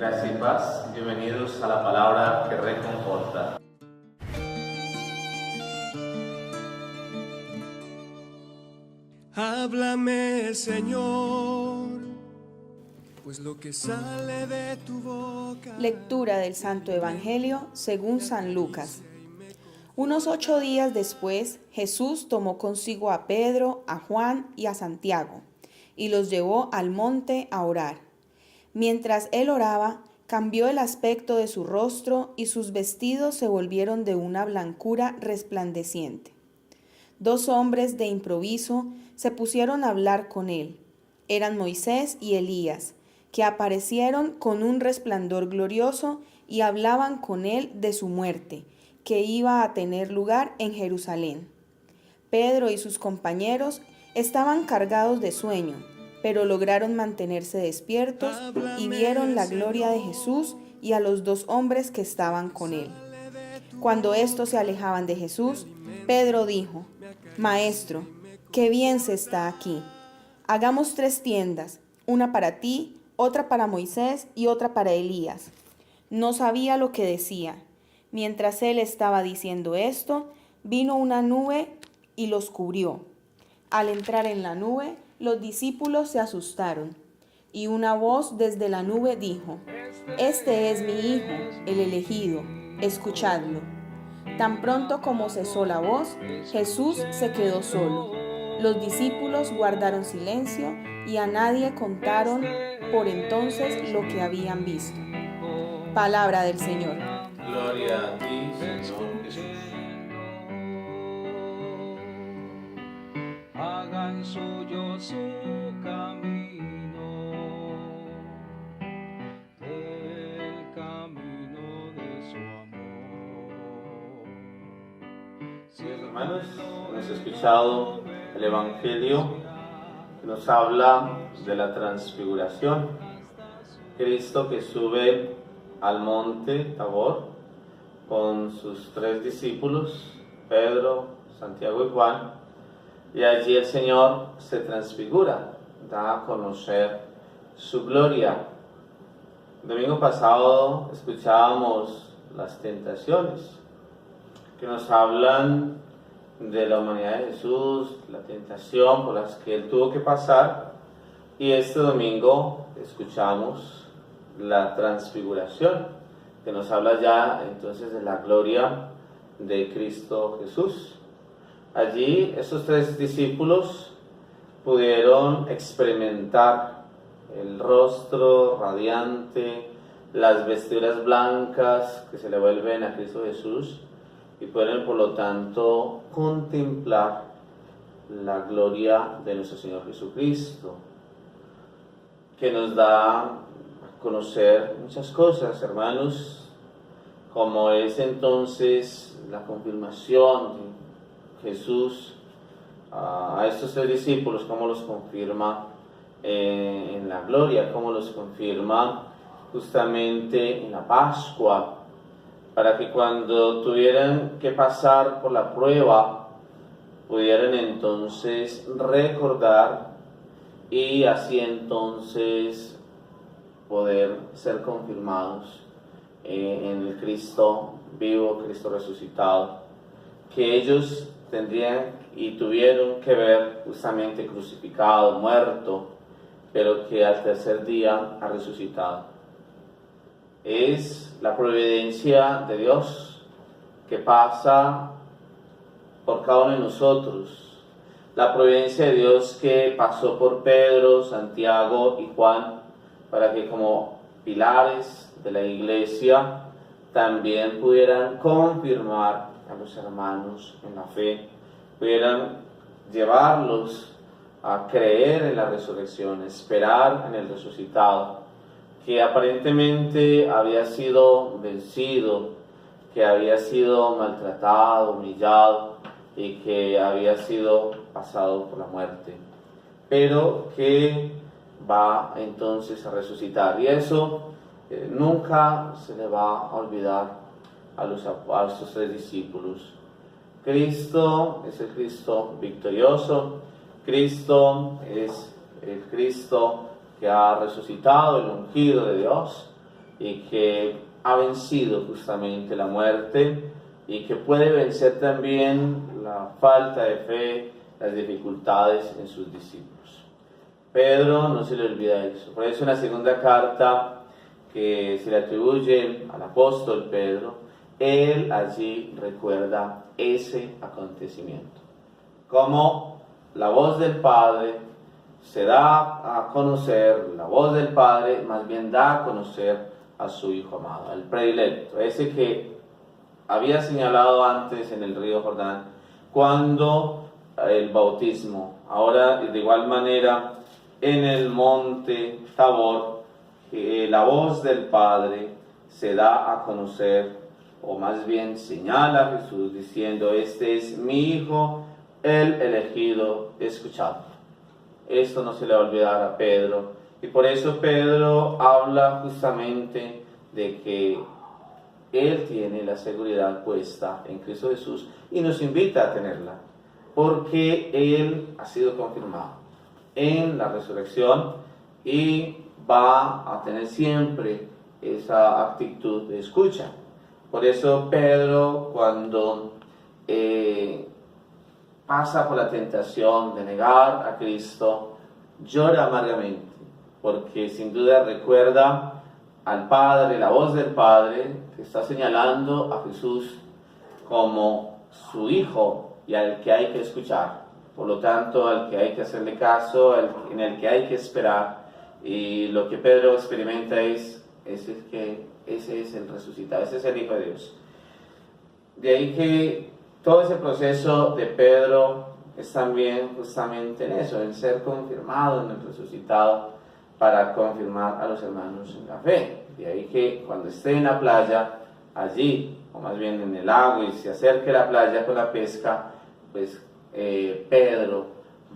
Gracia y paz, bienvenidos a la palabra que reconforta. Háblame, Señor, pues lo que sale de tu boca. Lectura del Santo Evangelio según San Lucas. Unos 8 días después, Jesús tomó consigo a Pedro, a Juan y a Santiago, y los llevó al monte a orar. Mientras él oraba, cambió el aspecto de su rostro y sus vestidos se volvieron de una blancura resplandeciente. 2 hombres de improviso se pusieron a hablar con él. Eran Moisés y Elías, que aparecieron con un resplandor glorioso y hablaban con él de su muerte, que iba a tener lugar en Jerusalén. Pedro y sus compañeros estaban cargados de sueño, pero lograron mantenerse despiertos y vieron la gloria de Jesús y a los 2 hombres que estaban con él. Cuando estos se alejaban de Jesús, Pedro dijo: «Maestro, qué bien se está aquí. Hagamos 3 tiendas, una para ti, otra para Moisés y otra para Elías». No sabía lo que decía. Mientras él estaba diciendo esto, vino una nube y los cubrió. Al entrar en la nube, los discípulos se asustaron, y una voz desde la nube dijo: «Este es mi Hijo, el elegido, escuchadlo». Tan pronto como cesó la voz, Jesús se quedó solo. Los discípulos guardaron silencio y a nadie contaron por entonces lo que habían visto. Palabra del Señor. Gloria a ti, Señor Jesús. Hagan suyo su camino, el camino de su amor. Hermanos, hemos escuchado el Evangelio que nos habla de la transfiguración. Cristo que sube al monte Tabor con sus 3 discípulos, Pedro, Santiago y Juan, y allí el Señor se transfigura, da a conocer su gloria. El domingo pasado escuchábamos las tentaciones que nos hablan de la humanidad de Jesús, la tentación por las que Él tuvo que pasar, y este domingo escuchamos la transfiguración, que nos habla ya entonces de la gloria de Cristo Jesús. Allí esos 3 discípulos pudieron experimentar el rostro radiante, las vestiduras blancas que se le vuelven a Cristo Jesús, y pueden por lo tanto contemplar la gloria de nuestro Señor Jesucristo, que nos da a conocer muchas cosas, hermanos, como es entonces la confirmación de Jesús a estos 3 discípulos, cómo los confirma en la gloria, cómo los confirma justamente en la Pascua, para que cuando tuvieran que pasar por la prueba, pudieran entonces recordar y así entonces poder ser confirmados en el Cristo vivo, Cristo resucitado, que ellos tendrían y tuvieron que ver justamente crucificado, muerto, pero que al tercer día ha resucitado. Es la providencia de Dios que pasa por cada uno de nosotros, la providencia de Dios que pasó por Pedro, Santiago y Juan, para que como pilares de la iglesia también pudieran confirmar a los hermanos en la fe, pudieran llevarlos a creer en la resurrección, esperar en el resucitado, que aparentemente había sido vencido, que había sido maltratado, humillado y que había sido pasado por la muerte, pero que va entonces a resucitar. Y eso nunca se le va a olvidar a estos 3 discípulos. Cristo es el Cristo victorioso, Cristo es el Cristo que ha resucitado, el ungido de Dios, y que ha vencido justamente la muerte y que puede vencer también la falta de fe, las dificultades en sus discípulos. Pedro no se le olvida eso. Por eso en la segunda carta que se le atribuye al apóstol Pedro, él allí recuerda ese acontecimiento. Como la voz del Padre se da a conocer, la voz del Padre más bien da a conocer a su Hijo amado, al predilecto, ese que había señalado antes en el río Jordán, cuando el bautismo, ahora de igual manera en el monte Tabor, la voz del Padre se da a conocer, o más bien señala a Jesús diciendo: este es mi Hijo, el elegido, escuchadlo. Esto no se le va a olvidar a Pedro, y por eso Pedro habla justamente de que él tiene la seguridad puesta en Cristo Jesús y nos invita a tenerla, porque él ha sido confirmado en la resurrección y va a tener siempre esa actitud de escucha. Por eso Pedro, cuando pasa por la tentación de negar a Cristo, llora amargamente, porque sin duda recuerda al Padre, la voz del Padre, que está señalando a Jesús como su Hijo y al que hay que escuchar. Por lo tanto, al que hay que hacerle caso, en el que hay que esperar. Y lo que Pedro experimenta es que ese es el resucitado, ese es el Hijo de Dios. De ahí que todo ese proceso de Pedro es también justamente en eso, en ser confirmado en el resucitado para confirmar a los hermanos en la fe. De ahí que cuando esté en la playa, allí, o más bien en el lago, y se acerque a la playa con la pesca, pues Pedro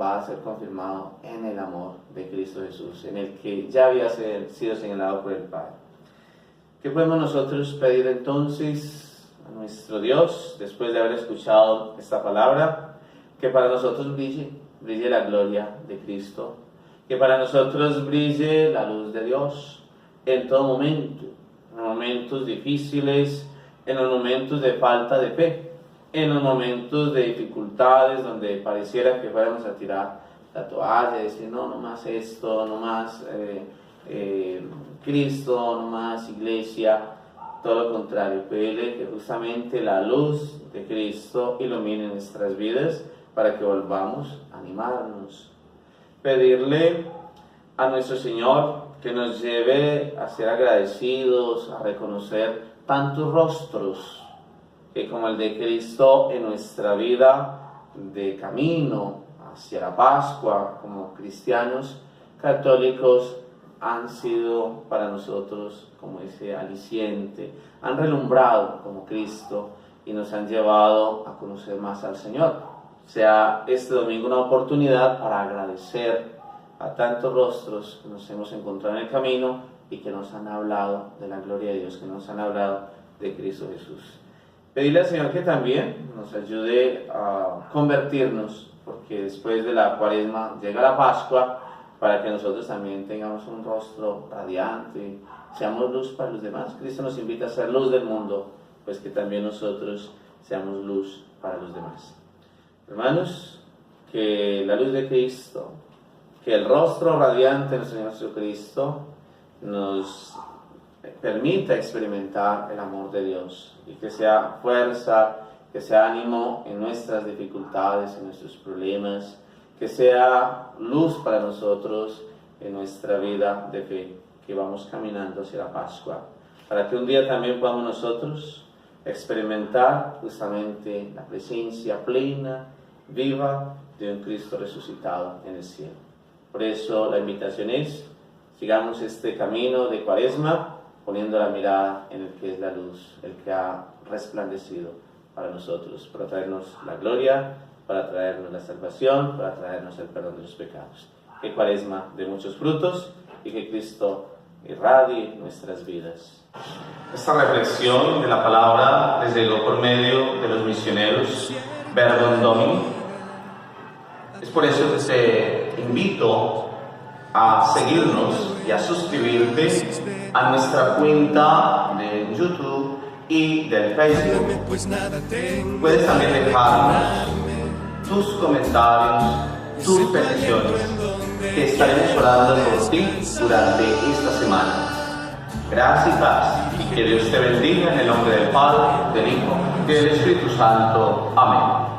va a ser confirmado en el amor de Cristo Jesús, en el que ya había sido señalado por el Padre. ¿Qué podemos nosotros pedir entonces a nuestro Dios, después de haber escuchado esta palabra? Que para nosotros brille la gloria de Cristo, que para nosotros brille la luz de Dios en todo momento, en momentos difíciles, en los momentos de falta de fe, en los momentos de dificultades donde pareciera que fuéramos a tirar la toalla y decir: no más esto, no más Cristo, no más iglesia. Todo lo contrario, pedirle que justamente la luz de Cristo ilumine nuestras vidas para que volvamos a animarnos. Pedirle a nuestro Señor que nos lleve a ser agradecidos, a reconocer tantos rostros que como el de Cristo en nuestra vida de camino hacia la Pascua como cristianos católicos han sido para nosotros como ese aliciente, han relumbrado como Cristo y nos han llevado a conocer más al Señor. Sea este domingo una oportunidad para agradecer a tantos rostros que nos hemos encontrado en el camino y que nos han hablado de la gloria de Dios, que nos han hablado de Cristo Jesús. Pedirle al Señor que también nos ayude a convertirnos, porque después de la Cuaresma llega la Pascua, para que nosotros también tengamos un rostro radiante, seamos luz para los demás. Cristo nos invita a ser luz del mundo, pues que también nosotros seamos luz para los demás. Hermanos, que la luz de Cristo, que el rostro radiante del Señor Jesucristo nos permita experimentar el amor de Dios y que sea fuerza, que sea ánimo en nuestras dificultades, en nuestros problemas, que sea luz para nosotros en nuestra vida de fe, que vamos caminando hacia la Pascua, para que un día también podamos nosotros experimentar justamente la presencia plena, viva de un Cristo resucitado en el cielo. Por eso la invitación es: sigamos este camino de Cuaresma poniendo la mirada en el que es la luz, el que ha resplandecido para nosotros, para traernos la gloria, para traernos la salvación, para traernos el perdón de los pecados. Que Cuaresma de muchos frutos y que Cristo irradie nuestras vidas. Esta reflexión de la palabra les llegó por medio de los misioneros Verbum Domini. Es por eso que te invito a seguirnos y a suscribirte a nuestra cuenta de YouTube y del Facebook. Puedes también dejarnos tus comentarios, tus peticiones, que estaremos orando por ti durante esta semana. Gracias y paz. Que Dios te bendiga en el nombre del Padre, del Hijo y del Espíritu Santo. Amén.